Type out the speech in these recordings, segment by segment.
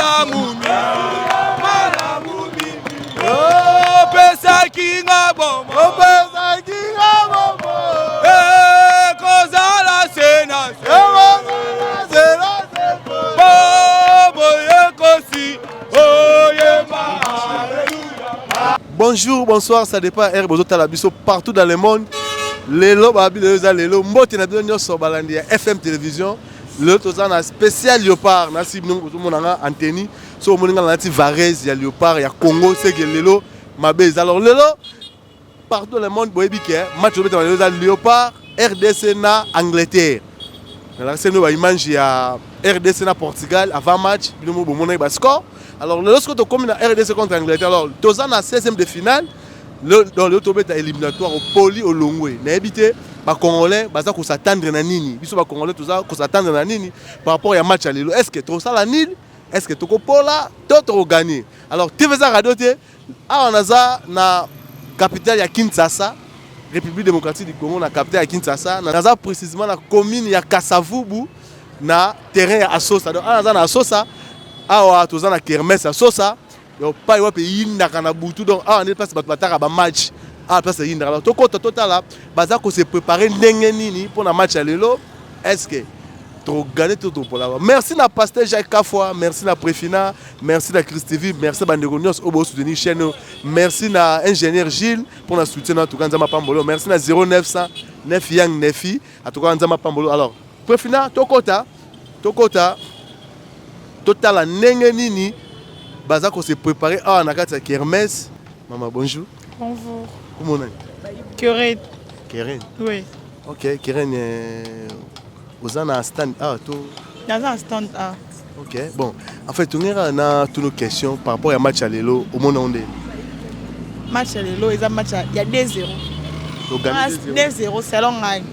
malamu oh pesa kinga bomo eh kozala sena bobo yekosi oh yema. Bonjour, bonsoir, ça dépend R Bozo Talabiso partout dans le monde. Lelo babi lelo mbote na bino so balandi FM télévision. Le tozana spécial Léopard na sibino monanga antenne so moninga na ti Varese ya Léopard ya Congo c'est que lelo mabez. Alors lelo partout dans le monde boyebi ke match obeta na Léopard RDC na Angleterre. Alors c'est nous image ya RDC na Portugal avant match bino mo monanga ba score. Alors lorsque tu communes à RDC contre Angleterre, alors tozana 16e de finale. Dans le tour éliminatoire au Poli au Longwe. N'habité les Congolais baza ko s'attendre na nini. Biso ba Congolais toza ko s'attendre na nini par rapport à match à Lelo. Est-ce que to ça la nil? Est-ce que to ko pola to gagner? Alors TVza radio te a on aza na capitale ya Kinshasa, République démocratique du Congo na capitale ya Kinshasa, na précisément la commune ya Kasavubu na terrain ya Asosa. Donc on aza na Asosa, a toza na Kermesse Asosa. Yo pas yo pays na butu donc on est place bataka ba match à place yinda alors to kota total là baza ko se préparer ndenge nini pour na match à lelo est-ce que to gagner tout pour là. Merci na pasteur Jacques Kafwa, merci na Préfina, merci na Christv, merci bandeko nyos obo soutenir chaîne, merci na ingénieur Gilles pour na soutien en tout cas nzama pambolo, merci na 0900 9 yang nefi en tout cas nzama pambolo. Alors Préfina to kota total ndenge nini baza ko se préparer à na kati ya Kermesse. Maman bonjour. Bonjour. Comment on est? Keren. Keren. Oui. OK, Keren aux en stand A to. Dans un stand A. OK. Bon, en fait, on a toutes nos questions par rapport à match à Lelo au monde ondé. Match à Lelo, il y a match il y a 2-0. To gagner 2-0 c'est long gagne.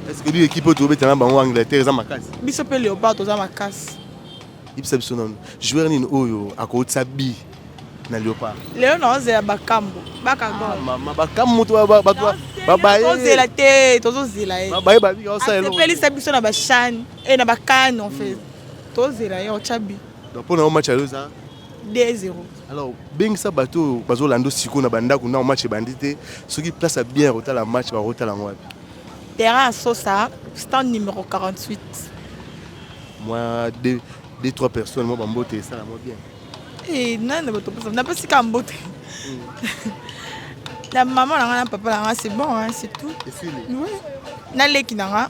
Est-ce que l'équipe peut trouver tellement en Angleterre za makas? Biso pe Léopard to za makas. Ibsabsonon. Joueur ni oyo akotsa bi na Léopard. Léo non c'est bakambo. Bakambo. Mama bakambo to ba baye. To zela te, to zela e. Ba baye ba bi ka sa elo. C'est pe lisa biso na ba chan et na bakan en fait. To zela e o chabi. Donc pour un match à ça 2-0. alors bing ça bateau bazo lando siko na banda kuna match bandité ceux qui place bien rota la match ba rota la ngwapi. Terrain à Sosa, stand numéro 48. Moi 2-3 personnes, moi, je ça moi bien. Et non, on n'a pas si qu'un beau. La maman, la papa, c'est bon, hein, c'est tout. Oui. Na leki nanga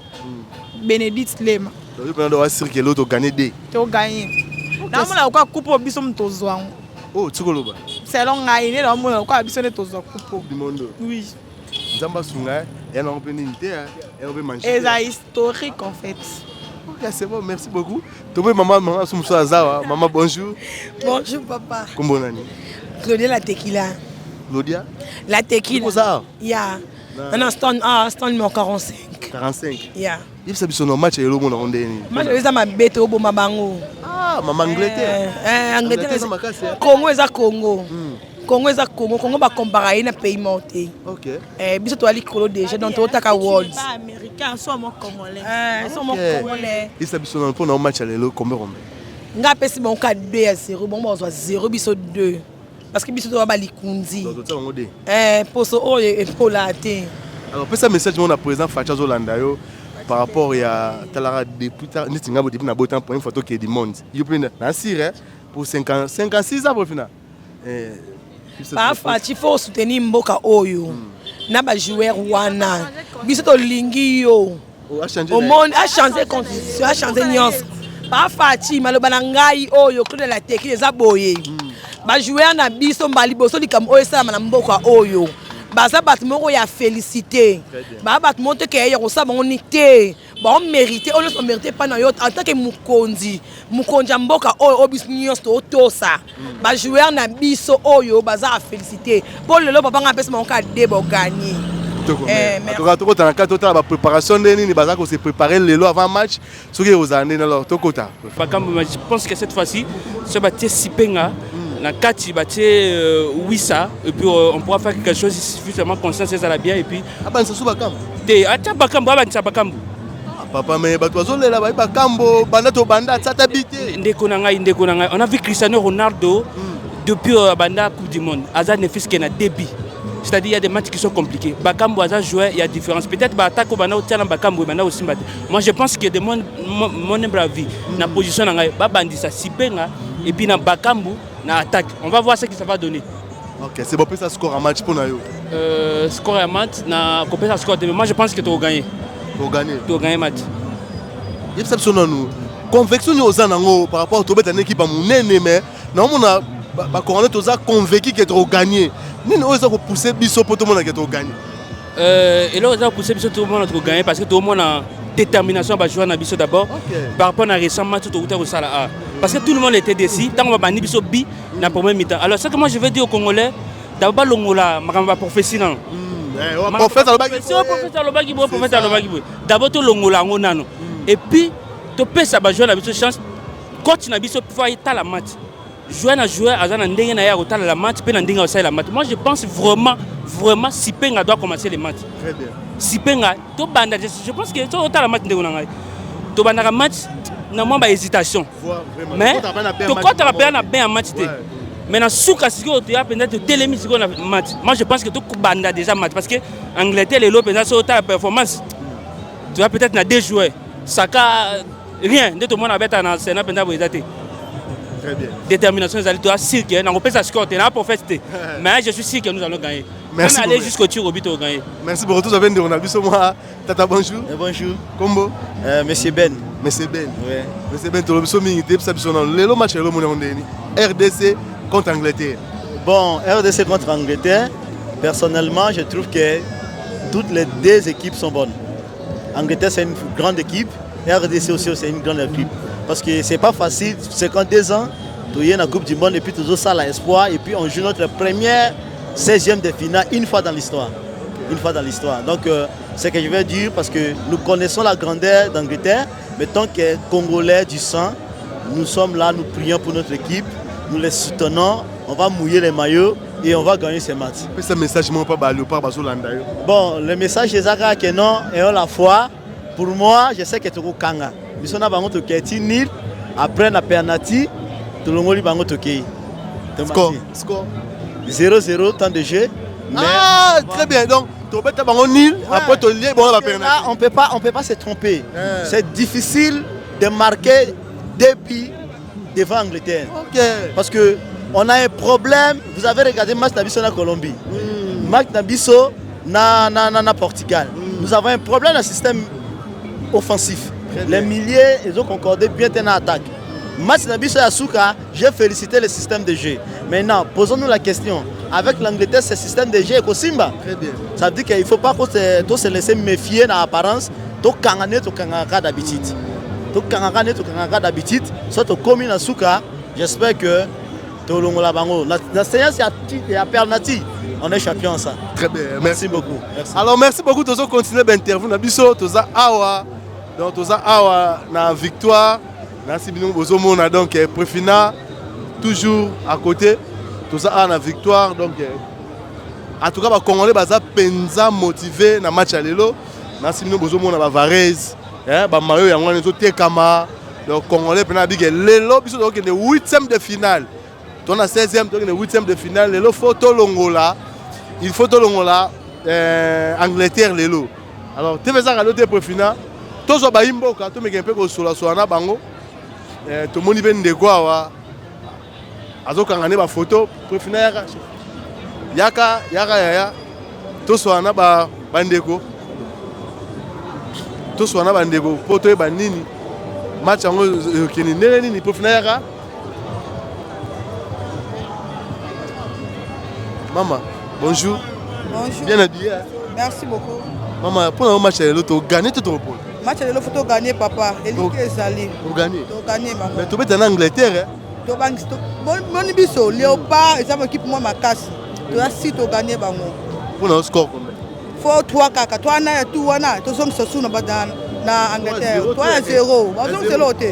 Bénédicte Lema. Donc pendant doit circuler l'autre gagner des. Tu gagner. Na mona ko coupe biso mtozwa. Oh, tu koloba. C'est long ngai ne na mona ko biso ne tozwa coupe. Du monde. Oui. Nzamba sunga, et on peut niter, et on peut manger. C'est historique en fait. Ok, c'est bon, merci beaucoup. Tobe maman sumso azawa, maman bonjour. Bonjour papa. Comment nani? Claudia la tequila. Claudia? La tequila. Comment ça? Yeah. Un stand A, stand numéro 45. 45. Yeah. Il s'est sur nos matchs et le monde rondé. Moi je vais à ma bête au Bomabango. Ah, maman Angleterre. Angleterre. Congo est à Congo. Congo est à Congo. Congo va comparer na pays monté. OK. Biso to ali kolo déjà dans to taka world. Pas américain, soit mon congolais. Sont mon congolais. Il s'est sur pour nos matchs à le combien on met? Nga pesi bon 4-2 à 0, bon on 0 biso 2. Parce que biso to ba likundi. Donc ça on dit. Poso o et polaté. Alors pour ça message on a présent Facha Zolanda yo par rapport à talara depuis nitinga depuis na botan pour une photo qui est du monde. Il peut na sire pour 56 ans pour final. Parfois il faut soutenir mboka oyo. Na ba joueur wana. Biso to lingi yo. Au monde a changé constitution, a changé nyonso. Parfois ti maloba na ngai oyo Claude la teki eza boye. Ba joueur na biso mbali boso likam oyo sala na mboka oyo. Baza bat moko ya félicité. Ba bat monte ke ya ko sa bango nité. Ba on mérité, on mérité pas na yo en tant que mukonzi. Mukonzi mboka oyo obis nyos to tosa. Ba joueur na biso oyo baza a félicité. Pour le papa nga pesa monka debo gagner. En tout cas, quand la préparation de baza ko se préparer le avant match, ce qui aux années alors tokota. Je pense que cette fois-ci, ce bâti Sipenga na kati bâti Wissa et puis on pourra faire quelque chose suffisamment conscient c'est ça la bien et puis ah ben ça sous bakam. Te acha bakam ba ça bakam. Papa, mais tu as là, bah, Cambo, Banda, Banda, ça t'habite. On a vu Cristiano Ronaldo depuis Banda Coupe du Monde. Azan ne fait ce qu'il y a débit. C'est-à-dire il y a des matchs qui sont compliqués. Bakambo Azan joueur, il y a différence. Peut-être Batak ou Banda ou Tiana Bakambo Banda aussi. Moi je pense que de mon avis, la position dans Bandi ça Sipenga et puis dans Bakambo na attaque. On va voir ce que ça va donner. Ok, c'est bon, ça score un match pour nous. Score un match, na compétition score. Moi je pense que tu vas gagner. Tu vas gagner match. Il y a ça nous. Conviction aux anango par rapport à une équipe à mon ennemi, mais non on a convaincu que tu vas gagner. Nous avons poussé Bissot pour tout le monde qui a gagné. Et là, on a poussé Bissot tout le monde à gagner parce que tout le monde a détermination à jouer à Bissot d'abord. Par rapport à récent match, tout le monde a parce que tout le monde était décis. Tant qu'on va bannir Bissot B dans la première mi-temps. Alors, ce que moi je vais dire aux Congolais, d'abord, l'Ongola, ma professionnel. D'abord, tout l'Ongola, et puis, tu peux jouer à Bissot chance. Coach na Bissot pour faire la match. Jouer à la match, la match. Moi je pense vraiment Sipenga doit commencer les matchs. Très bien. Sipenga, je pense que tu as la match tu as un match, non pas hésitation. Mais tu as bien un match. Maintenant souka si tu as peut-être télémis match. Moi je pense que tu as déjà match parce que Angleterre les lots sur ta performance. Tu as peut-être deux joueurs. Saka rien, de tout le monde a bête en scène pendant très bien. Détermination, nous allons sûr que on peut s'escorter, on peut faire. Mais je suis sûr que nous allons gagner. Merci. On aller jusqu'au tir au but au gagner. Merci beaucoup. Tous avez on a vu moi. Tata bonjour. Bonjour. Combo. Monsieur Ben. Monsieur Ben. Oui. Monsieur Ben, tu as vu le match RDC contre Angleterre. Bon, RDC contre Angleterre. Personnellement, je trouve que toutes les deux équipes sont bonnes. Angleterre c'est une grande équipe. RDC aussi c'est une grande équipe. Parce que c'est pas facile, 52 ans, tu es dans la Coupe du Monde et puis toujours ça l'espoir et puis on joue notre première 16e de finale une fois dans l'histoire. Une fois dans l'histoire. Donc c'est ce que je vais dire parce que nous connaissons la grandeur d'Angleterre, mais tant que Congolais du sang, nous sommes là, nous prions pour notre équipe, nous les soutenons, on va mouiller les maillots et on va gagner ces matchs. Ce message moi pas Léopard Bazolanda. Bon, le message c'est que non et on la foi. Pour moi, je sais que tu es Kanga. Nous sommes bango to keti nil après na penalty tout le monde bango to kei. Score 0-0 temps de jeu. Mais très bien. Donc tu peux bango nil après tu lié bon la penalty. On peut pas se tromper. C'est difficile de marquer deux buts devant Angleterre. Parce que on a un problème. Vous avez regardé match Nabiso na Colombie. Match Nabiso na Portugal. Nous avons un problème dans le système offensif. Les milliers, ils ont concordé bien en attaque. Match Nabiso Yasuka, j'ai félicité le système de jeu. Maintenant, posons-nous la question. Avec l'Angleterre, ce système de jeu est Simba. Très bien. Ça veut dire qu'il ne faut pas se laisser méfier dans l'apparence. Tu as d'habitude. Tu as d'habitude. Soit tu commis Yasuka, j'espère que tu as la séance est alternative. On est champion en ça. Très bien. Merci beaucoup. Merci. Alors, merci beaucoup. Tous ceux qui continuent l'interview. Nabiso, tous awa. Donc, tous awa na victoire. Merci beaucoup. Donc, Préfina, toujours à côté. Tous awa na victoire. Donc, en tout cas, les Congolais sont penza motivés dans le match à l'élo. Merci beaucoup. Na Varese. Mario Yangon, les autres Tekama. Donc, Congolais, l'élo, ils sont dans le 8e de finale. On a 16e, on a 8e de finale. L'élo, photo Longola. Il faut tout le monde là, Angleterre l'élo. Alors, tu fais ça à l'autre Préfina. Tous les baimbo, quand tu me gagnes un peu sur la soirée, bango. Tout le monde vient de quoi, azo quand on a une photo, Préfina yaka. Tous les gens bandeko. Tous les gens bandeko. Photo bandini. Match en kini nini Préfina yaka. Maman. Bonjour. Bonjour. Bien habillé. Merci beaucoup. Maman, pour le match, tu as gagné tout le monde. Match, il faut gagner, papa. Et lui qui est allé. Pour gagner. Tu as gagné, maman. Mais tu es en Angleterre. Tu as gagné. Mon biso, Léopard, ils ont équipe moi ma casse. Tu as si tu as gagné, maman. Pour le score combien? Faut 3 kaka. Toi, na tout wana. Tu sommes sous na Angleterre. Toi 0. Bazon c'est l'autre.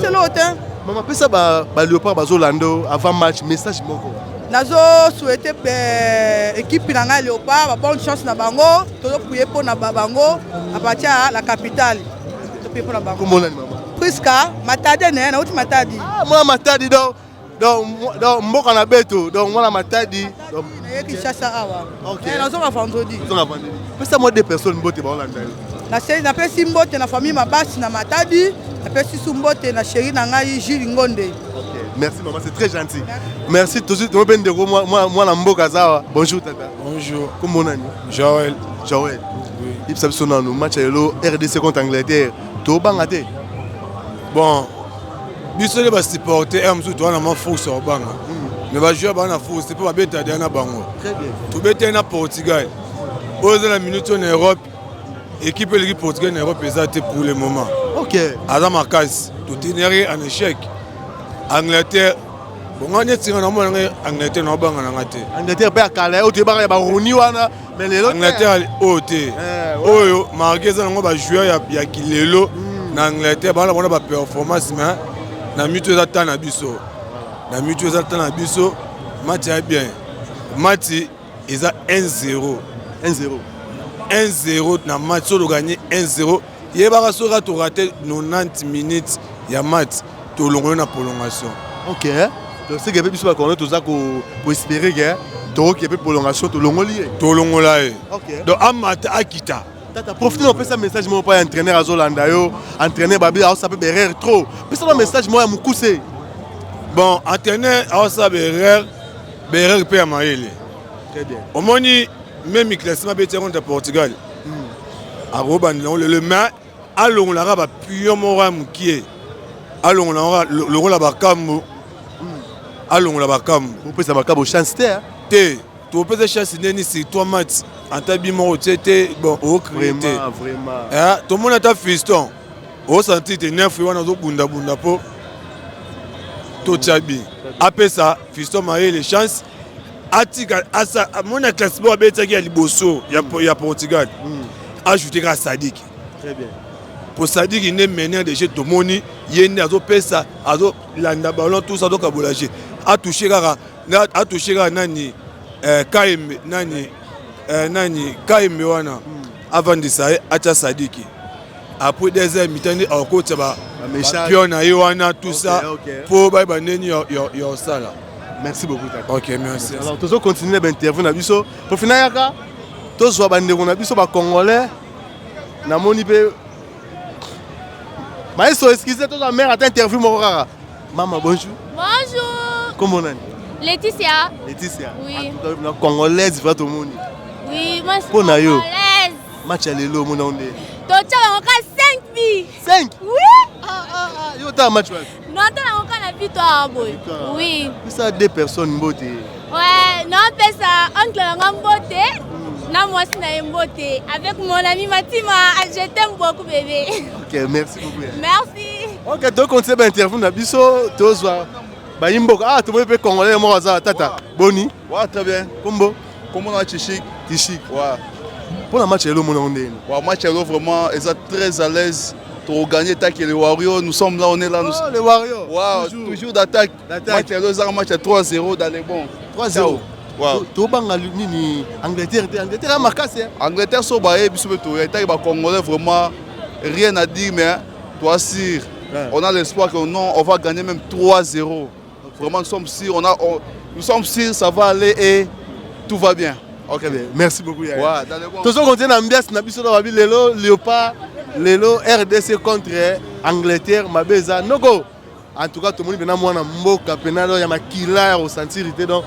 C'est l'autre. Maman, peut ça ba Léopard Bazolando avant match message moko. Nazo souhaité équipe nanga Léopard bonne chance na bango to prier pour na bango à partir à la capitale Comment on a maman? Priska, Matadi, na uti Matadi. Ah, moi Matadi donc mboka na beto donc moi Matadi donc qui chasse awa. OK. Na zonga vendredi. Zonga vendredi. Mais ça moi deux personnes mbote ba Holanda. Na chéri na pesi mbote na famille mabasi na Matadi, na pesi sumbote na chéri na ngai Jules Ngonde. OK. Merci maman, c'est très gentil. Merci tout de suite moi bendeko moi na mboka zawa. Bonjour tata. Bonjour. Comment on a? Joël. Joël. Oui. Il s'appelle son nom match le RDC contre Angleterre. To bangate. Bon. Biso les supporter am surtout na ma force au banga. Mais va jouer ba na force, c'est pas beta na bango. Très bien. To beta na Portugal. Aux la minute en Europe. Équipe l'équipe Portugal en Europe est pour le moment. OK. Adam Akas, to tenir en échec. Angleterre. Bon on est tiré na mo Angleterre na banga na ngate. Angleterre ba kala o te ba ba roni wana mais les autres Angleterre oté. Oyo marqueza ngo ba joueur ya kilelo na Angleterre ba na ba performance mais na mitu ezata na biso na mitu ezata na biso match est bien match eza 1-0 na match so gagner 1-0 yebaka soka to rater 90 minutes ya match to longo na prolongation. OK. Donc c'est que biso ba connaît tout ça ko espérer que to qui peut prolongation to longo lié. To longo là. OK. Donc amata akita. Tata profite on peut ça message moi pas entraîneur à Zolanda yo entraîner babi ça peut berrer trop. Puis ça message moi mukuse. Bon entraîneur à ça berrer pe ya maele. Très bien. Au moni même le classement be contre Portugal. Aroba le mais allons la ba pio mora mukie. Allons la le rôle ba kambo. Allons la ba kambo. Vous pouvez ça ba kambo chance té. Tu peux te chasser si toi match en tabiment c'était bon au vraiment. Tout le monde a ta fiston. Au senti te 9 fois dans bunda po. To chabi. Après ça, fiston m'a eu les chances. Atika asa mon classement beta qui a liboso ya Portugal. Ajouter grâce Sadik. Très bien. Pour Sadik il est mené de jeu to moni, yende azo pesa, azo landa ballon tout ça donc a bolager. A toucher nani Kaime nani Kaime wana avant de ça acha Sadiki après des heures mi-temps au coach ba pion na wana tout ça pour ba neni yo sala. Merci beaucoup tata. OK merci. Alors tous continuer l'interview na biso pour finir yaka tous wa bande na biso ba congolais na moni pe maestro excusez toi la mère à interview mon rara. Maman bonjour. Bonjour. Comment on est? Laetitia. Laetitia. Oui. La congolaise va tout le monde. Oui, moi je suis congolaise. Match à l'élo, mon onde. Donc tu as encore 5 filles. 5? Oui. Yo t'as un match. Non, tu as encore la victoire, boy. Oui. Ça deux personnes beauté. Ouais, non, on fait ça. Oncle a beauté. Non, moi c'est une beauté. Avec mon ami Mathima, je t'aime beaucoup, bébé. OK, merci beaucoup. Merci. OK, donc on s'est interview na biso, tozwa. Bah imboka ah tu peux congolais moi ça tata boni ouais très bien combo comment on a Tichik ouais pour le match hello mon onde ouais match hello vraiment ils sont très à l'aise pour gagner tac les Warriors nous sommes là on est là nous les Warriors ouais toujours d'attaque match hello c'est un match à 3-0 dans les bons 3-0 wow to banga nini Angleterre a marqué Angleterre so baé biso to tac ba congolais vraiment rien à dire mais toi sûr on a l'espoir que non on va gagner même 3-0. Vraiment, nous sommes sûrs, ça va aller et tout va bien. Ok, bien. Merci beaucoup. Ouais, tout ce qu'on tient dans l'ambiance, Lelo, Léopard, Lelo, RDC contre Angleterre, Mabeza, Nogo. En tout cas, tout le monde est dans Mboka, Penalo, il y a Makila, au sentirité. Donc,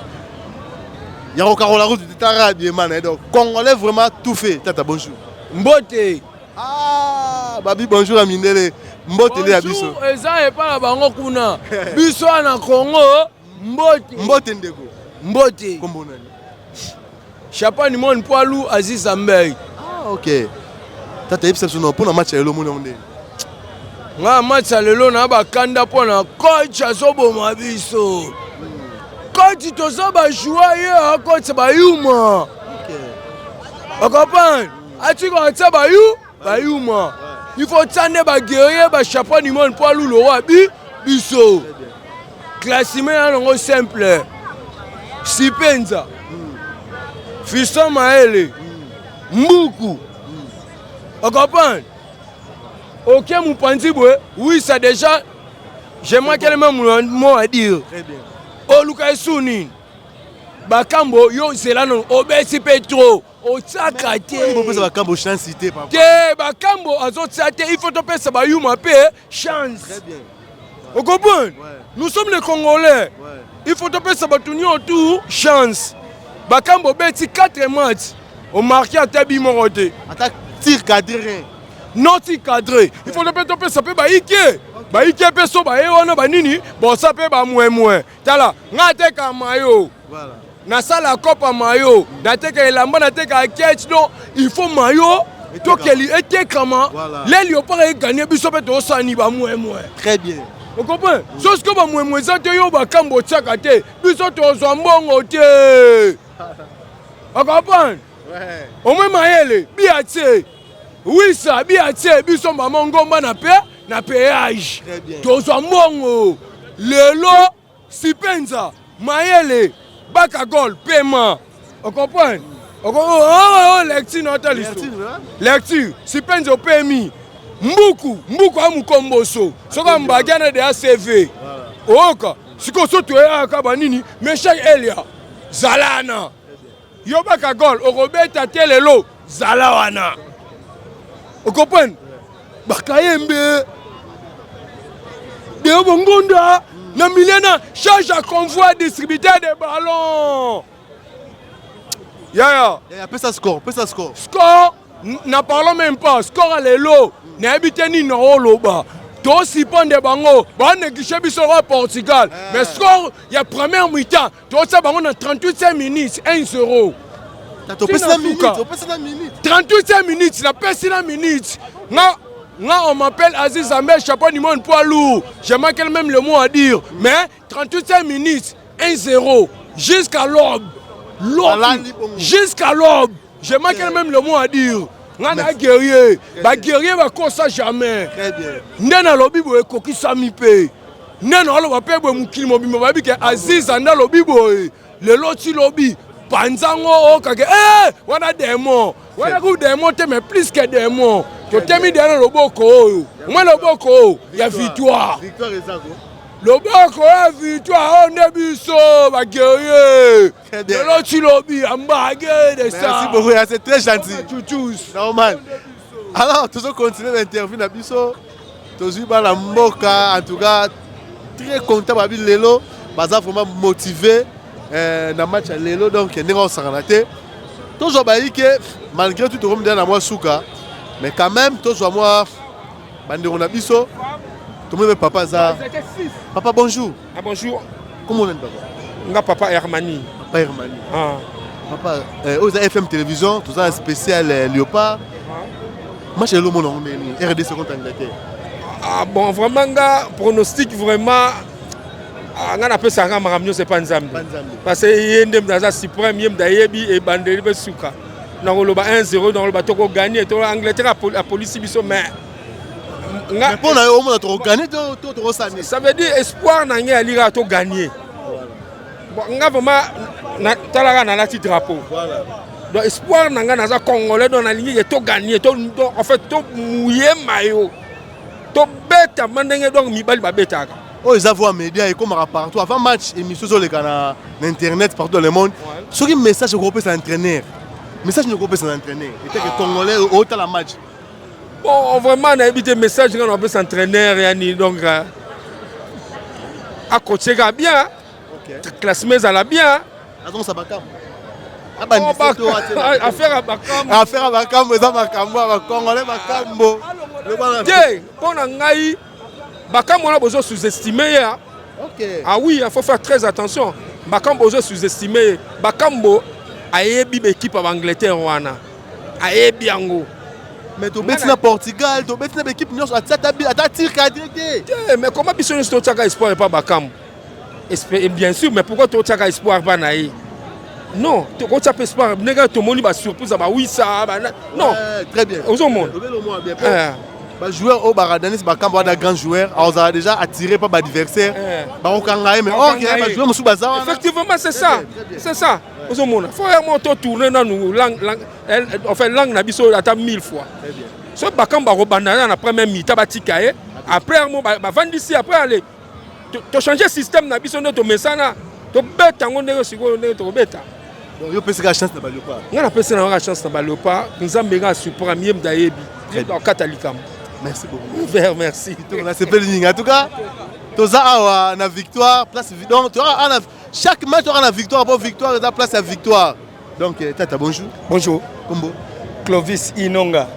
il y a encore la route de Tarabie, man. Donc, Congolais, vraiment tout fait. Tata, bonjour. Mbote. Ah, Babi, bonjour, Amindele. Mbote le abiso. Bonjour, eza epala bango kuna. Biso na Congo, mbote. Mbote ndeko. Mbote. Kombo nani? Chapani mon poilu Aziz Ambey. Ah, OK. Tata yebisa biso no pona match ya lelo mona onde. Nga match ya lelo na ba kanda pona coach azoboma biso. Coach toza ba jouer ya coach ba yuma. OK. Okopane. Atiko atsa ba yuma. Il faut tane ba guerrier ba Chapani mon poilu le roi biso. Classement non simple. Sipenza. Fiston Maele. Mbuku. Okopane. Ok, mon pandiboué, oui, ça déjà. J'aimerais qu'elle ait même mot à dire. Très bien. Oh, Lucas Sounin. Bakambo, yo, c'est là, non. Obesi Petro. Oh, ça, kate. Il faut que Bakambo chance cité, papa. Que Bakambo, il faut te payer ça, you m'a payé chance. Très bien. Vous comprenez? Nous sommes les Congolais. Ouais. Il faut te payer ça, autour, chance. Bakambo, beti 4 matchs. On marqué à Tabi Moroté. Attaque, tir cadré. Non, tir cadré. Il faut te payer ça, peut baïke. Baïke, peso, baïona, banini. Bon, ça peut ba moins. Tala, ngate ka mayo. Voilà. Na sala kopa mayo, na teka elamba na teka catch donc il faut mayo to keli était comment les léopards gagné biso pe to sani ba moins. Très bien. Vous comprenez? Chose que ba moins ça te yo ba kambo tsaka te biso to zo mbongo te. Vous comprenez? Ouais. Au moins maele biatie. Oui ça biatie biso ba ngomba na péage. Très bien. To zo mbongo. Lelo sipenza maele Baka gol, paiement. On comprend? Lecture, notre histoire. Lecture, si penses au PMI. Mbuku a mukomboso. Soka mbagana de ACV. Oka, si ko so tu es kabanini, mais chaque Elia. Zalana. Yo baka gol, Robeta telelo, Zalawana. On comprend? Baka yembe. De Bongonda. Na Milena charge à convoi distributeur de ballons. Ya. Peu ça score. Score, n'en parlons même pas. Score à l'élo. N'habitez ni non loba. Toi si pon de bango. Bah négliger bisora Portugal. Mais score, il y a première mi-temps. Toi ça bango dans 38 minutes 1-0. T'as topé 5 minutes. 38 minutes, la passe 5 minutes. On m'appelle Aziz Ahmed, chapeau du monde poids lourd. J'ai manqué même le mot à dire. Mais 38 minutes, 1-0. Jusqu'à l'aube. Jusqu'à l'aube. J'ai manqué même le mot à dire. On a guerrier. Guerrier va comme ça jamais. Très bien. Nena lobby boy koki sami pe. Nena lo va pe boy mukili mobi mobi ke Aziz anda lobby boy. Le loti lobby. Panzango o kage wana démon. Wana ku démon te mais plus que démon. Tu t'es mis derrière le boko. Moi le boko, il y a victoire. Victoire et ça. Le boko, il y a victoire. On est biso, va guerrier. Le loti lobby, en baguette de ça. Merci beaucoup, c'est très gentil. Normal. Alors, tous continuer l'interview na biso. Tous la mboka, en tout cas, très content de Lelo. Baza vraiment motivé dans le match à Lelo, donc il y a un saranaté. Toujours malgré tout, on dans moi souka, mais quand même, toujours moi, bandero na biso. Tout le monde papa za. Papa bonjour. Ah bonjour. Comment on est papa? Nga papa Hermani. Papa Hermani. Ah. Papa, aux FM télévision, tout ça un spécial Léopard. Match à l'homme en RDC contre Angleterre. Ah bon, vraiment, nga pronostic vraiment. On appelle ça Ramamio, c'est pas Nzambi. Parce que il y a une des suprêmes, il y a Dayebi et Bandeli Besuka. Dans le 1-0, dans le bateau qu'on gagne, l'Angleterre a police biso mais. Mais pour au moins tu gagner, tu ça veut dire espoir n'a rien à lire à gagner. Bon, on a vraiment talaga na la petit drapeau. Voilà. Donc espoir n'a rien à Congolais dans la ligne to gagner, en fait to mouiller maillot. To bête mandenge donc mi bali ba beta. Oh, ils avaient un média et comme partout avant match émission sur les canaux internet partout dans le monde. Ce qui message au groupe c'est l'entraîneur. Message au groupe c'est l'entraîneur. Et que Congolais au temps la match. Bon, vraiment, on a évité le message qu'on a s'entraîner, donc à côté bien, classement ça la bien. Ça va affaire à Bakambo. Affaire à Bakambo, ça Bakambo, Congolais Bakambo. Pour Nangaï, Bakambo on a besoin de sous-estimer. Ah oui, il faut faire très attention. Bakambo a besoin de sous-estimer. Bakambo a ébi l'équipe à Angleterre. A ébi Ango. Mais tu es au Portugal, tu es une équipe qui a tir cadré. Mais comment tu as un espoir et pas Bakambo? Bien sûr, mais pourquoi tu as un espoir pas naï? Non, tu as un espoir, tu as une surprise, oui ça, non. Très bien. Aux hommes. Les joueurs au Baradanis, Bakambo est un grand joueur, ils ont déjà attiré par l'adversaire. Effectivement, c'est ça. C'est ça. Il faut vraiment tourner dans nous. On fait langue, on a 1000 fois. so bakamba robanda na première mi-temps batika ye après mo bavandisi après aller to changer système na biso to mesana to beta ngo ndeko siko ndeko to beta. Donc yo pesa chance na Balopa. Ngana pesa na chance na Balopa, nzambe nga super premier mdayebi. Dans Katalikam. Merci beaucoup. Merci. C'est Pelling. En tout cas, toza awa na victoire, place donc tu auras chaque match tu auras la victoire pour victoire et la place à victoire. Donc tata bonjour. Bonjour. Combo. Clovis Inonga.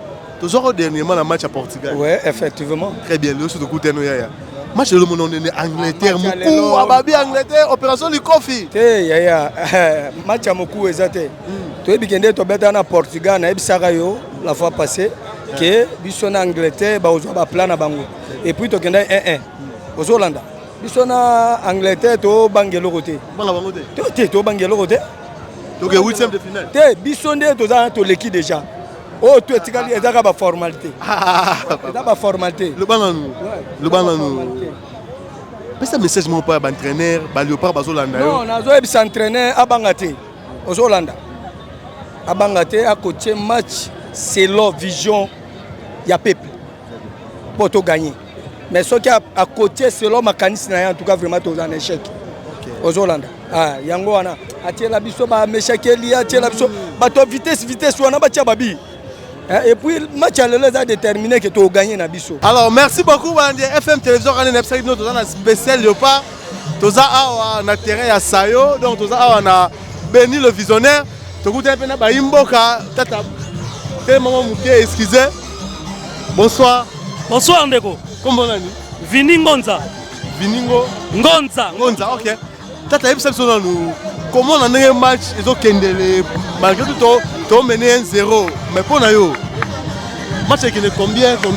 Toujours dernièrement le match à Portugal. Oui, effectivement. Très bien, le sous de côté no yaya. Match le monde en Angleterre, Moukou, Ababi Angleterre, opération du Kofi. Yaya, match à Moukou exacté. Tu es bikende to beta na Portugal na ebisaka yo la fois passée que biso na Angleterre ba ozo ba plan na bango. Et puis to kenda 1-1. Aux Hollanda. Biso na Angleterre to bangelo côté. Banga bango te. To bangelo côté. Donc 8e de finale. Te biso nde to za to l'équipe déjà. Oh, tu es tigali ezaka ba formalité. Ezaka ba formalité. Le bananu. Le bananu. Mais ça message mon pas entraîneur, ba Léopard ba Hollanda. Non, nazo e entraîneur abangate. Aux Hollanda. Abangate a coaché match selon vision ya peuple. Pour to gagner. Mais ce qui a coaché selon mécanisme en tout cas vraiment to en échec. Aux Hollanda. Ah, yango wana atiela biso ba meshakeli atiela biso ba to vitesse wana ba tia babi. Et puis le match a déterminé que tu as gagné na biso. Alors merci beaucoup Bandi FM télévision on est dans un spécial Léopard. Toza awa na terrain ya Sayo donc toza awa na Béni le visionnaire. Tokuta pe na ba imboka tata. Tellement muté excusez. Bonsoir. Bonsoir Ndeko. Comment nani? Vini Ngonza. Viningo Ngonza. Ngonza, OK. Tata yebisa biso nous comment on a un match ils ont kendele malgré tout to mené 1-0 mais pour na yo match qui est combien bon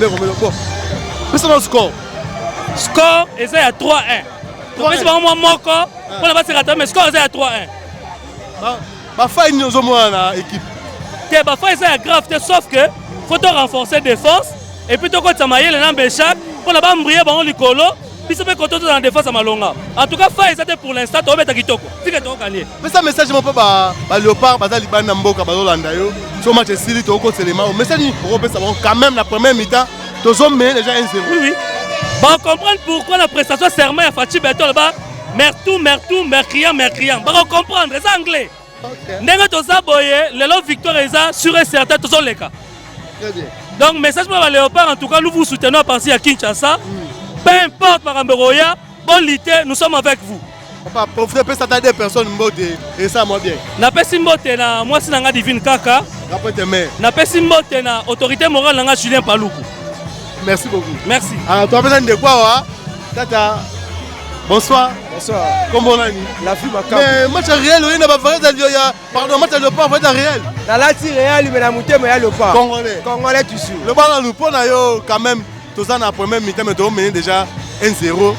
c'est le score est à 3-1 c'est pas moi moko pour la base mais score est à 3-1 ba faille nous au moins na équipe te ba faille c'est grave sauf que faut renforcer défense et puis to ko tsamaye le nambe chaque pour la ba mbrier ba on likolo. Puis c'est quand dans la défense à Malonga. En tout cas, ça pour l'instant, tu vas mettre Kitoko. C'est que tu vas gagner. Mais ça message mon papa Léopard bazali bana mboka bazolanda yo. So match sili to ko selema. Mais ça ni Europe ça quand même la première mi-temps, tous hommes mais déjà 1-0. Oui. Bon comprendre pourquoi la prestation serment à Fatih Beto là-bas. Mercrian. Bon comprendre, c'est anglais. Nenga to ça boyer, le victoire est sûr et certain tous les cas. Très bien. Donc message pour Léopard en tout cas nous vous soutenons à penser à Kinshasa. Peu importe Maramberoya, bon l'été, nous sommes avec vous. Papa, profitez de ça des personnes mbote et ça moi bien. Na pesi mbote na moi sinanga divine kaka. Rapporte mais. Na pesi mbote na autorité morale nanga Julien Paluku. Merci beaucoup. Merci. Alors toi besoin de quoi wa? Tata. Bonsoir. Bonsoir. Comment on dit? La fille m'a mais match réel on n'a pas vrai pardon match le pas vrai réel. La lati réel mais la montée mais le pas. Congolais tu suis. Le ballon nous pona yo quand même. Tout ça dans la première mi-temps, mais tu as mené déjà 1-0.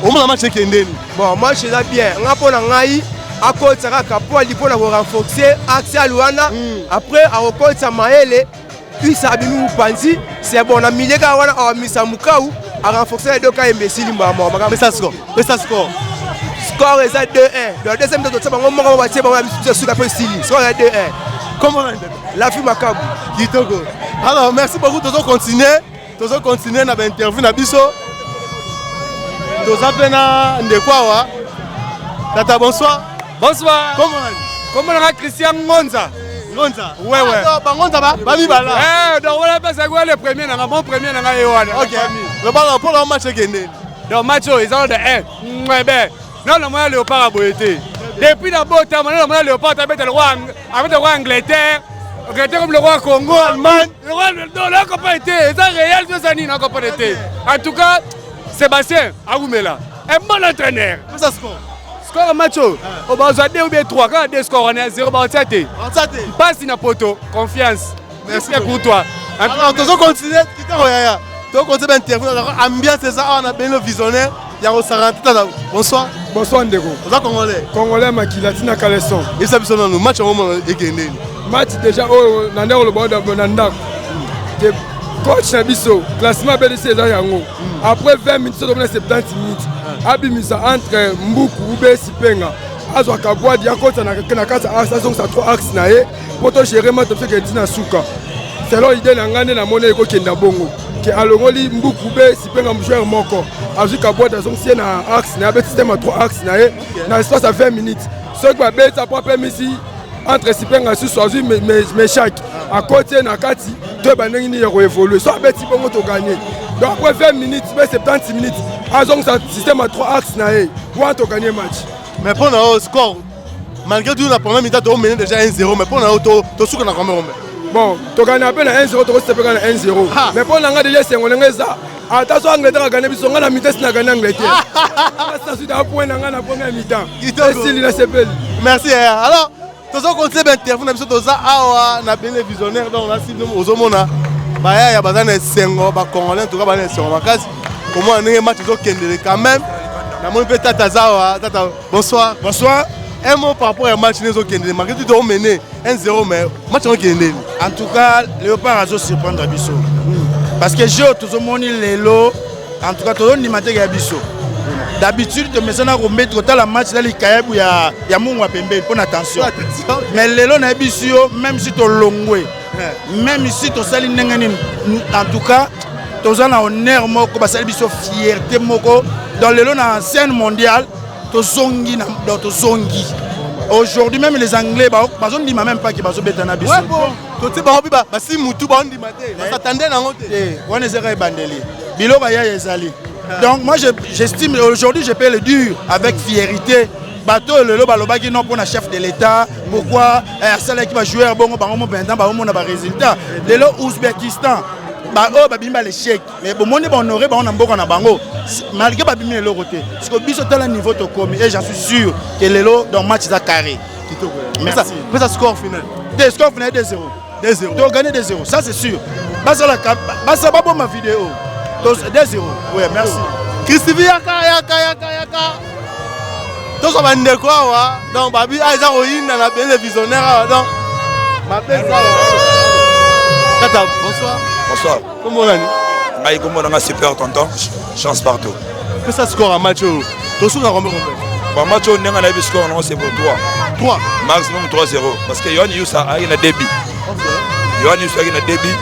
Au moins, le match est endé. Bon, moi je suis bien. On a pour l'angaï, à côté de ça, pour renforcer l'accès à Luana. Après, à côté de ça, puis ça a bien Panzi. C'est bon, on a mis les gars, on a mis ça Moukaou, à renforcer les deux cas imbéciles. Mais ça score. Score est à 2-1. Dans le deuxième temps, on va tirer sur la police. Score est 2-1. Comment on dit? La fille Macabou. Kitoko. Alors, merci beaucoup. Nous allons continuer dans l'interview na biso. Toza pena ndekwa. Tata bonsoir. Bonsoir. Comment on a Christian Ngonza? Ngonza. Ouais. Ngonza ba mi bala. Donc on a passé le premier na mon premier na Yohana. OK. Le ballon pour le match est donc match ils ont de 1. Ouais ben. Non le moyen Léopard a boité. Depuis d'abord temps le moyen Léopard avec le roi Angleterre. Comme le roi Congo, Allemagne, le roi n'a pas été, c'est réel, n'a pas été. En tout cas, Sébastien Agoumela, un bon entraîneur. Comment ça score? Score match, on va jouer 2 ou 3, quand 2 scores, on est à 0, on va passe in poto, confiance. Merci pour toi. Alors, tu vas continuer, tu vas continuer l'interview, ambiance, c'est ça, on a bien le visionnaire. Bonsoir. Bonsoir Ndeko. Vous êtes congolais? Congolais Makilatina Caleson. Et ça, c'est le match au moment où match déjà au Nandero le bord de Nanda. Coach Nabiso, classement BDC est yango. Après 20 minutes, 70 minutes. Abimisa entre Mbuku, Ube, Sipenga. Azwa Kabwadi, Yakota, Nakasa, Asasong, sa 3 axes nae. Pour te gérer, moi, tu sais que tu n'as souka. selon idée na ngai nde namoni ekokenda bongo ke alongoli mbuku be sipenga joueur moko azwi kabwate azongisie na axe na ye abeti système à 3 axes na ye na espace à 20 minutes soki babeti apo apemisi entre sipenga susu azwi meshaki akoti ye na kati toyeba ndenge nini ya koévolue so abeti bongo toganye donc après 20 minutes be 70 minutes azongisa système à 3 axes na ye wana toganye match. Mais pour le score, malgré tout la première mi-temps, tu as mené déjà 1-0, mais pour le tu as souffert quand même. Bon, tu as gagné à peine 1-0, tu as gagné 1-0. Mais pour le déjà c'est ça. Attention, Angleterre a gagné, parce qu'on a la mi-temps, n'a gagné Angleterre. Ça c'est un point dans la première mi-temps. Merci. Alors, tu as continué d'intervenir, tu as bien les visionnaires, donc on a ciblé aux hommes. Il y a des Sengo, des Congolais, en tout cas, des Sengo. Comment on a un match quand même. Bonsoir. Bonsoir. Un mot par rapport au match qui malgré tout on mené 1-0 mais match qui en tout cas Léopard a surprendre Bisso. Parce que j'ai tout le monde lelo en tout cas tout le monde maté Bisso. D'habitude de maison on met trop la match là les Kayabu ya Mungwa Pembe pour attention. Mais lelo na Bisso même si tu longwe même si tu sali ndengani en tout cas tu as un honneur moko basali Bisso fierté moko dans le lot en scène mondiale, Tozongi. Aujourd'hui même les Anglais, ils ne disent même pas qu'ils sont bétana biso. Si Moutou on dit on est bandeli. Bilo baya ezali. Donc moi j'estime aujourd'hui je peux le dire avec fierté. Bateau le baloba qui non pour un chef de l'État. Pourquoi celle qui va jouer bon bango bendan ba mo na ba résultat. Le lot Ouzbékistan. Babimba l'échec mais bon on honoré on a beaucoup na bango malgré babimba le côté parce que biso tel niveau to comme et j'en suis sûr que le lot dans match ça carré. Merci. Mais ça score final. Des score final 2-0. 2-0. Tu gagner 2-0 ça c'est sûr. Basa la basa pas ma vidéo. 2-0. Oui merci. Christivi yaka. Tous on va ne quoi donc babi aiza roina na bien les visionnaires donc m'appelle ça. Tata bonsoir. Bonsoir. Comment on a dit? Comment on a super tonton. Chance partout. Que ça score un match au Tosu na combien? Bah match on a un score non c'est pour 3. Maximum 3-0 parce que Yohan Yusa a une débit. Yohan Yusa a une débit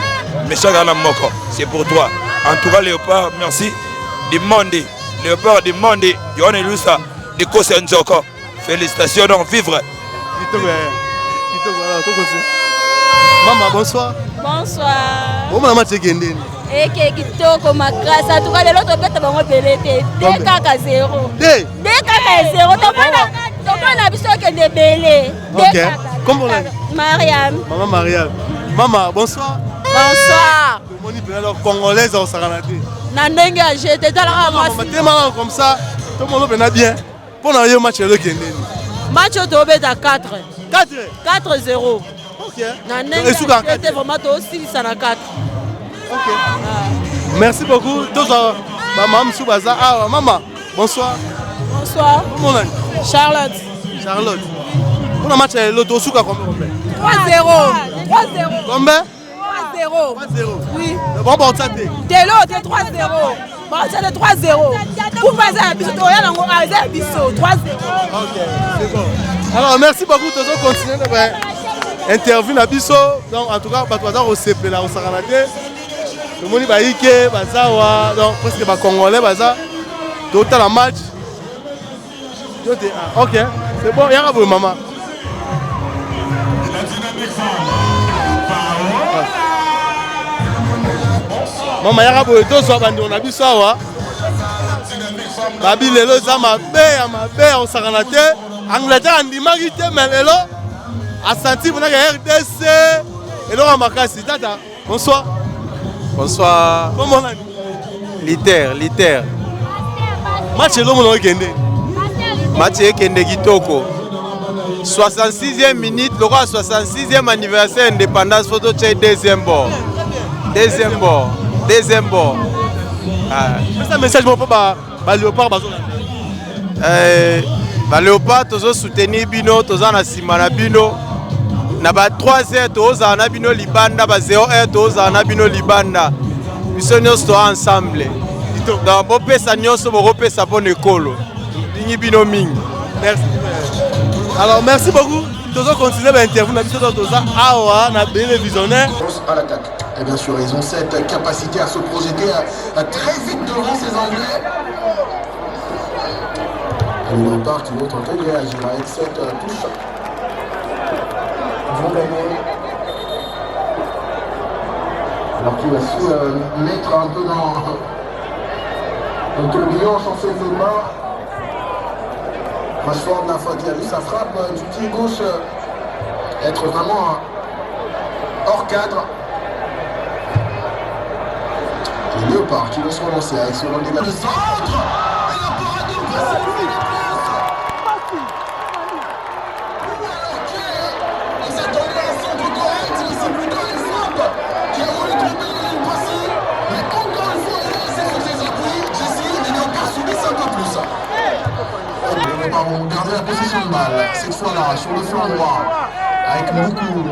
mais chaque année moko c'est pour 3. En tout cas Léopard merci. Demandez Léopard demandez Yohan Yusa de Kosenjoko. Félicitations donc vivre. Maman bonsoir. Bonsoir. Comment match est gagné? Eke kitoko makasa en tout cas lelo to beta bango belete 2-0. 2-0 to pana biso ke de belé. OK. Comment on a Mariam. Maman Mariam. Maman bonsoir. Bonsoir. Moni bien congolaise au Saranate. Na ndenge j'étais dans la masse. Tellement comme ça tout le monde bien bien. Pour le match le gagné. Match to beta 4. 4-0. OK. C'était vraiment aussi ça na 4. OK. Merci beaucoup. Maman Soubaza. Ah maman. Bonsoir. Bonsoir. Comment on a Charlotte. Charlotte. Pour le match l'auto souka combien? 3-0. Combien? 3-0. Oui. Bon bon ça t'es. T'es là, t'es 3-0. Bon c'est le 3-0. Pour passer à biso, on a un biso 3-0. OK, c'est bon. Alors merci beaucoup de continuer interview na biso. Donc en tout cas bato baza au CP là au Saranate. Le moni ba ike bazawa donc presque ba congolais baza total la match. OK, c'est bon, y'a pas maman. Maman y'a pas to so bandi on a biso wa. Babi lelo za mabe au Saranate. Angleterre andimaki te mais lelo a senti pour RDC et Laurent Makassi. Tata, bonsoir. Bonsoir. Comment on a dit? Liter. Match est l'homme qui est Match est Kitoko. 66e minute, le 66e anniversaire indépendance photo chez deuxième bord. Deuxième bord. C'est un message pour Léopard. Léopard, toujours soutenir Bino, toujours na simana Bino. Na ba 3h toza na bino libanda ba 0h toza na bino libanda. Biso nyonso ensemble. Donc bo pesa nyonso bo pesa bon ekolo. Dingi bino mingi. Merci. Alors merci beaucoup. Tous continuer l'interview, on a dit que tous awa na télévisionnaire. À l'attaque. Et bien sûr, ils ont cette capacité à se projeter très vite devant ces Anglais. Et le départ qui vont tenter de réagir avec cette touche. Ils vont gagner. Alors qu'il a su mettre un peu dans le tourbillon, chancer de main. Rashford n'a pas dit à lui, sa frappe du pied gauche être vraiment hors cadre. Et Léopard qui veut se relancer avec ce long dégât. Le centre. On garder la possession de balle, cette fois-là sur le flanc droit, avec Moukou.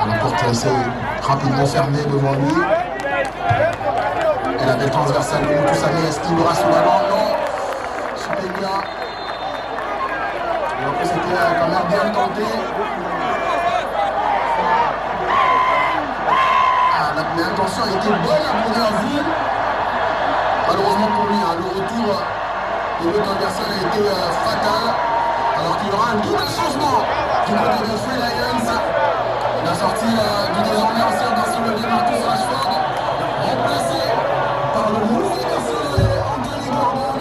La porte essaie rapidement fermée devant lui. Et la belle transversale de Moukou Sané, est-ce qu'il aura ce ballon? Non. Super bien. Alors que c'était quand même bien tenté. L'intention a été bonne à première vue. Malheureusement pour lui, le retour de l'autre adversaire a été fatal. Alors qu'il y aura un double changement du côté de Free Lions. La sortie du désormais ancien Barcelonais Marcus Rashford, remplacé par le nouveau Barcelonais Anthony Gordon.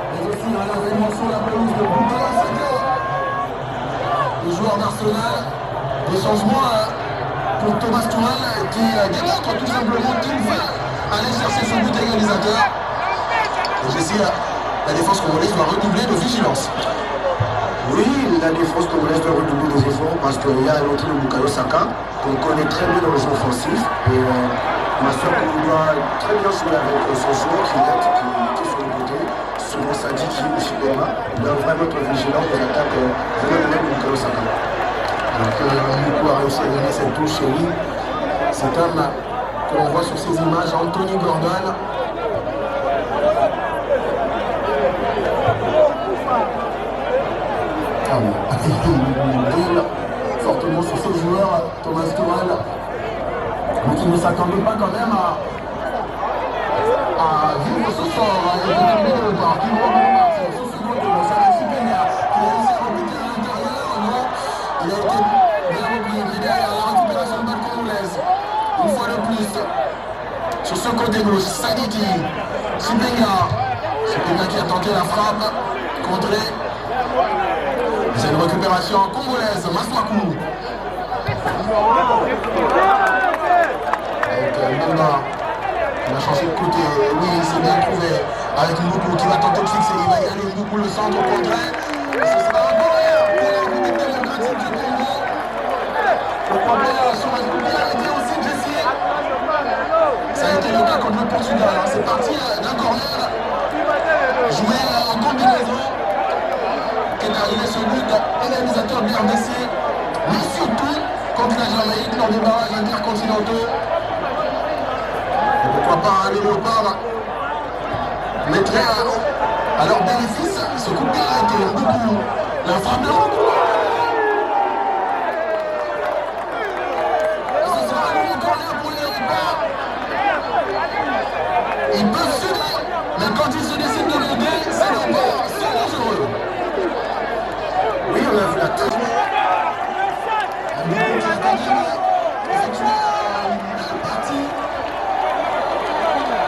Et aussi à l'avènement sur la pelouse de Bukayo Saka, le joueur d'Arsenal. Des changements pour Thomas Tuchel qui démontre tout simplement qu'il veut aller chercher son but égalisateur. Et j'essaie la défense congolaise doit redoubler de vigilance. Oui, la défense congolaise doit redoubler des efforts parce qu'il y a un autre de Bukayo Saka qu'on connaît très bien dans le jeu offensif. Et ma soeur doit très bien jouer avec son joueur qui est sur le côté, selon Sadiki ou Chibema. Il doit vraiment être vigilant aux attaques venant de Bukayo Saka. Donc Moukou a réussi à gagner cette touche chez lui. Cet homme que l'on voit sur ces images, Anthony Gordon. Ah oui, il brille fortement sur ce joueur, Thomas Tuchel, mais qui ne s'attendait pas quand même à vivre ce sort. Il a été le départ, qui remonte sur ce second tour, ça va être super bien. Il a réussi à rebuter à l'intérieur, non. Il a été bien replié derrière la récupération de balle congolaise. Une fois de plus, sur ce côté gauche, Sadiki, Sipenga qui a tenté la frappe, contré. C'est une récupération congolaise, Maswaku. Avec Mbemba, il a changé de côté, oui, il s'est bien trouvé. Avec Moukou qui va tenter de fixer, il va y aller, Moukou le centre au contraire. Et ce sera un barrière pour la République démocratique du Congo. Pourquoi bien sur la popularité aussi de Jessie. Ça a été le cas contre le Portugal. C'est parti d'un corner, joué en combinaison, qui est arrivé ce but égalisateur du RDC, mais surtout contre la Jamaïque lors des barrages intercontinentaux. Et pourquoi pas les Léopards mettraient à leur bénéfice ce coup de pied a été beaucoup la frappe de Moukou. Ils peuvent subir, mais quand ils se décident de l'aider, c'est le bord, c'est dangereux. Oui, on a vu la tête.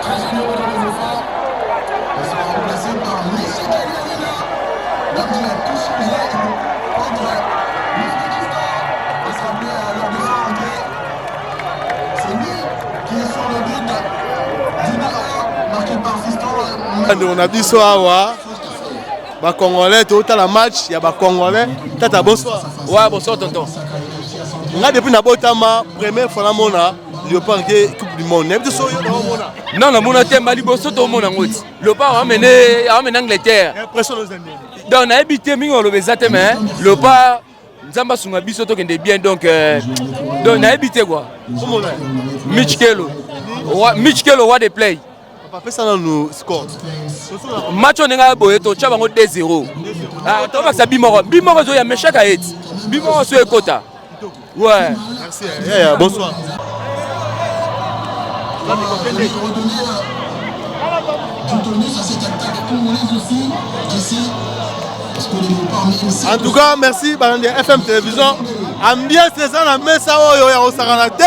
Très généreux dans les efforts. Elle sera remplacée par Michel Galliana. L'homme qui a tout changé entre l'Ouzbékistan. On va se rappeler à l'heure de fin entrée. C'est lui qui est sur le but du marqué par Fiston. On a dit ça awa. Ba Congolais, tout à la match, il y a ba Congolais. Tata bonsoir. Ouais, bonsoir tonton. On a depuis Nabotama, première fois la mona, Léopard Coupe du Monde. Non, la mona te mali bosso to mona ngoti. Léopard a mené Angleterre. Donc on a habité mingo le bezate mais Léopard Nzamba sunga biso to kende bien donc on a habité quoi. Mitch Kelo roi de play. Papa, ça dans nos scores. Match on est boye to tcha bango 2-0. Ah, to bakisa bimoro. Bimoro zo ya meshaka et. Bimoro so ekota. Ouais. Merci. Yeah, bonsoir. En tout cas, merci Barandia FM Télévision. Ambiance c'est ça la messe oyo ya Osaranate.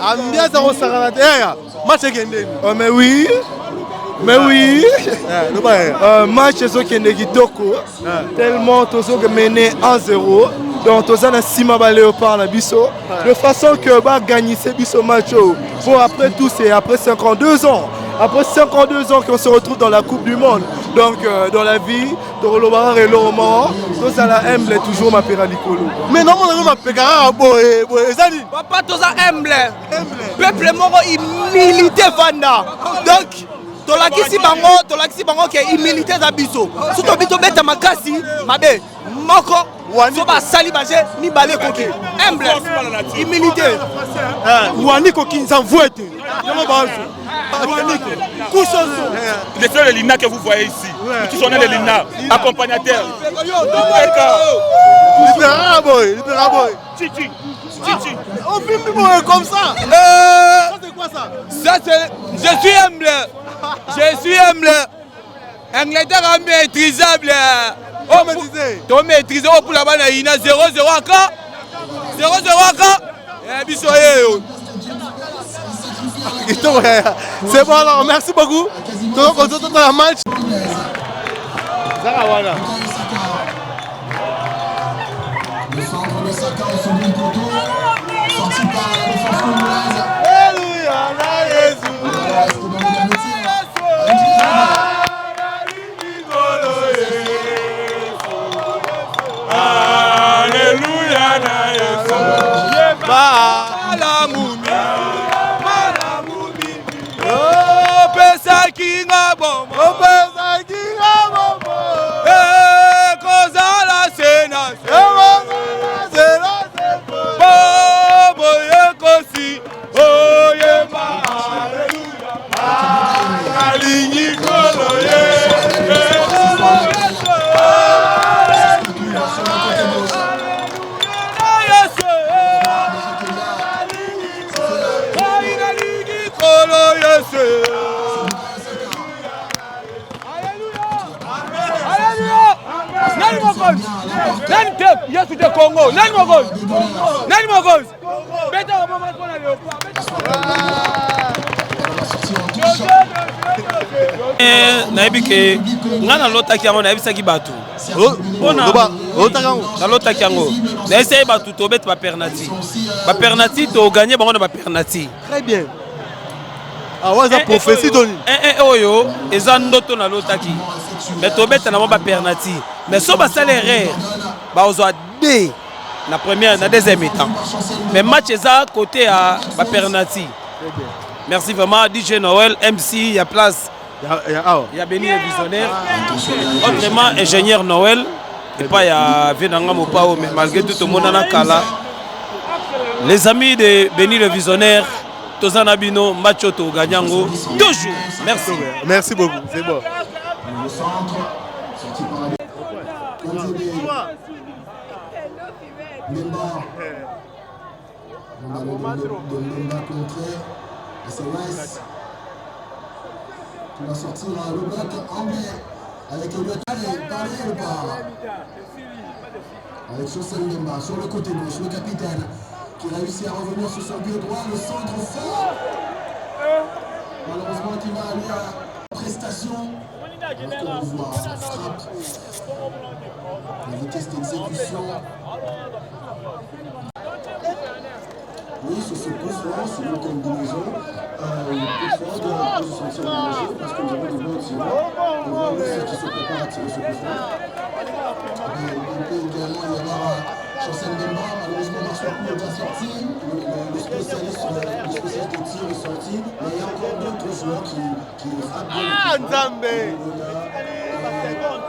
Ambiance ya Osaranate. Match est oh mais oui. Mais oui, match est qui kitoko tellement tozo mené 1-0 donc toza na sima ba Léopard na biso de façon que va gagner ce biso match pour après tout c'est après 52 ans. Après 52 ans qu'on se retrouve dans la Coupe du Monde. Donc dans la vie, Torolobar et Loromor, tout ça la humble toujours ma père Nicolo. Mais non, on a ma pégara boy, Zani. Papa tout ça humble. Peuple moro humilité vanda. Donc tolakisi bango ke humilité za biso. Surtout bito beta makasi, mabe moko so ba sali baje ni balé koki. Humble. Humilité. Wani koki nzamvuete. Les frères de l'INA que vous voyez ici, tous sont de l'INA, accompagnateurs. Libéra boy. Chichi. On filme comme ça. C'est quoi ça? Ça c'est. Je suis humble. Angleterre est maîtrisable. On maîtrise pour la balle INA 0-0 encore. 0-0 encore. Et bisoye. C'est bon alors, merci beaucoup. On se retrouve dans la match. Zarawana. Le centre de Saka au second poteau, sorti par la défense anglaise. Alléluia, Jésus. nayebi ke nga nalotaki yango nayebisaki bato nalotaki yango nayesaki bato tobete bapernati toganye bango na bapernati très bien awaza prophétie toni oyo eza ndoto nalotaki mais tobeta nango bapernati mais so basala erreur bazwa d na première na deuxième mi-temps mais match eza côté ya bapernati. Merci vraiment DJ Noël MC il y a place. Il y a Béni le visionnaire. Autrement ingénieur Noël et pas il y a Venanga Mopao mais malgré tout le monde en a kala. Les amis de Béni le visionnaire Tozana Bino Machoto Ganyango toujours. Merci. Merci beaucoup, c'est bon. Qui va sortir le bloc anglais avec Elliot avec Chancel Ndemba sur le côté gauche, le capitaine qui réussit à revenir sur son pied droit, le centre fort. Malheureusement qui va aller à la prestation. On voit la frappe, la vitesse d'exécution. Oui, sur ce coup franc, c'est une combinaison. Il est plus fort de se sentir engagé parce que nous avons des bons tireurs. On voit aussi qui se prépare à tirer ce coup franc. Il peut également y avoir Chancel Ndemba, malheureusement Marceau est déjà sorti. Le spécialiste de tir est sorti. Mais il y a encore d'autres joueurs qui frappent bien. Ah, Nzambé!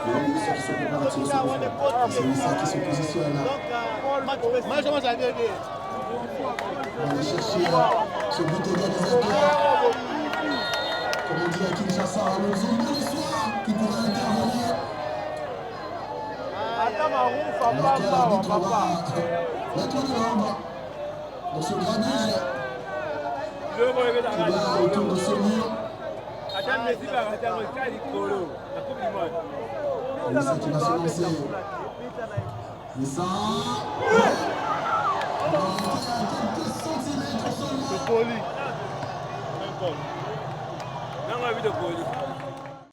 Ceux qui se préparent à tirer ce coup franc. C'est Issa qui se positionne là. On va chercher ce but égalisateur. Comme on dit à Kinshasa, le Zombo du soir qui pourrait intervenir. Dans ce grabuge qui va autour de ce mur. Et ça qui va se lancer. Et ça. Quelques centimètres seulement. Non, on a vu de poli.